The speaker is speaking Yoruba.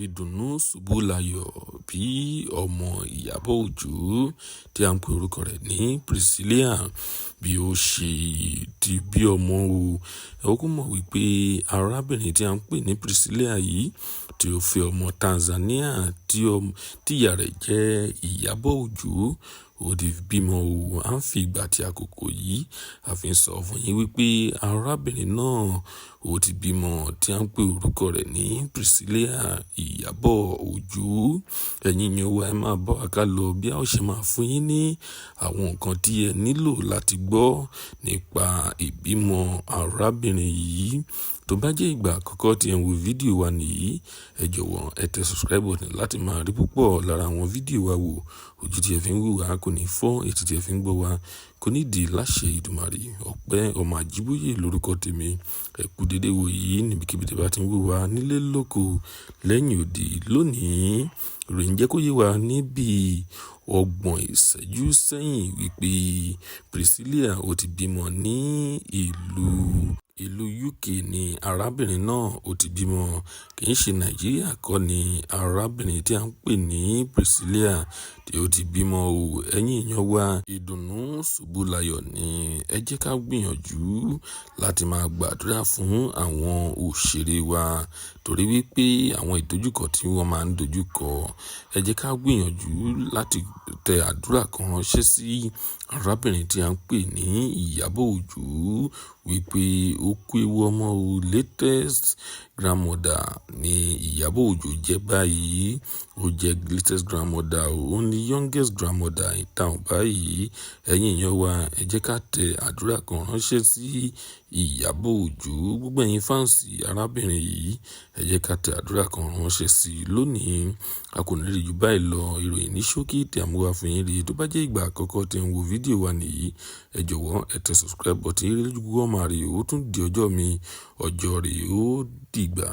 ìdùnnú ṣubú layọ̀ bí ọmọ Ìyábọ̀ Òjó tí a ń pe orúkọ rẹ̀ ní PRICILLIA bí ó ṣe di bí ọmọ ó kò mọ̀ wípé arábìnrin tí a ń pè ní PRICILLIA yìí tí ó fẹ́ ọmọ Tanzania tí ìyá rẹ̀ jẹ́ Ìyábọ̀ Òjó ó di bímọ à ń fi ìgbà tí àkókò yìí a fi ń sọ fún yín wípé arábìnrin náà ó ti bímọ tí a ń pe orúkọ rẹ̀ ní PRICILLIA Ìyábọ̀ Òjó. Ẹ̀yin yẹn wá ẹ máa bá wa ká lọ bí a ó ṣe máa fún yín ní àwọn nǹkan tí ẹ nílò láti gbọ́ nípa ìbímọ arábìnrin yìí. Tó bá jẹ́ ìgbà àkọ́kọ́ tí ẹ ń wo fídíò wa nìyí, ẹ jọ̀wọ́ ẹ tẹ subscribe button láti máa rí púpọ̀ lára àwọn fídíò wa wò. Ojú tí ẹ fi ń wò wá kò ní fọ́, etí tí ẹ fi ń gbọ́ wá kò ní di láṣẹ Ìdùmarè. Ọpẹ́ ọmọ Àjíbóyè lórúkọ tèmi. Ẹ kú dédé wò yìí níbikíbi tí bá ti ń wò wá nílé lóko lẹ́yìn odi. Lónìí ìròyìn jẹ́ kó yé wa níbi 30 ìṣẹ́jú sẹ́yìn wípé PRICILLIA ó ti bímọ ní ìlú UK ni arábìnrin náà ó ti bímọ. Kì í ṣe Nàìjíríà kọ́ ni arábìnrin tí a ń pè ní PRICILLIA tí ó ti bímọ o. Ẹ̀yin èèyàn wa, ìdùnnú ṣubú layọ̀ ni ẹ jẹ́ ká gbìyànjú láti máa gbàdúrà fún àwọn òṣèré wa torí wípé àwọn ìdojúkọ tí wọ́n máa ń dojúkọ. Ẹ jẹ́ ká gbìyànjú láti tẹ àdúrà kan ránṣẹ́ sí arábìnrin tí a ń pè ní Ìyábọ̀ Òjó wípé ó kú ewu ọmọ o. Latest grandmother ni Ìyábọ̀ Òjó jẹ́ báyìí. Ó jẹ́ latest grandmother o. Ó ní youngest grandmother in town báyìí. Ẹ̀yin èèyàn wa ẹ jẹ́ ká tẹ àdúrà kan ránṣẹ́ sí Ìyábọ̀ Òjó. Gbogbo ẹ̀yin fáǹsì arábìnrin yìí ẹ jẹ́ ká tẹ àdúrà kan ránṣẹ́ sí i lónìí. A kò ní rí jù báyìí lọ. Ìròyìn ní ṣókí tí a mú wá fún yín rí. Tó bá jẹ́ ìgbà àkọ́kọ́ tí ń wo fídíò wa nìyí, ẹ jọ̀wọ́ ẹ tẹ subscribe button. Ìrẹ́lẹ́jú gbogbo ọmọ rè ó tún di ọjọ́ mi, ọjọ́ rè ó dìgbà.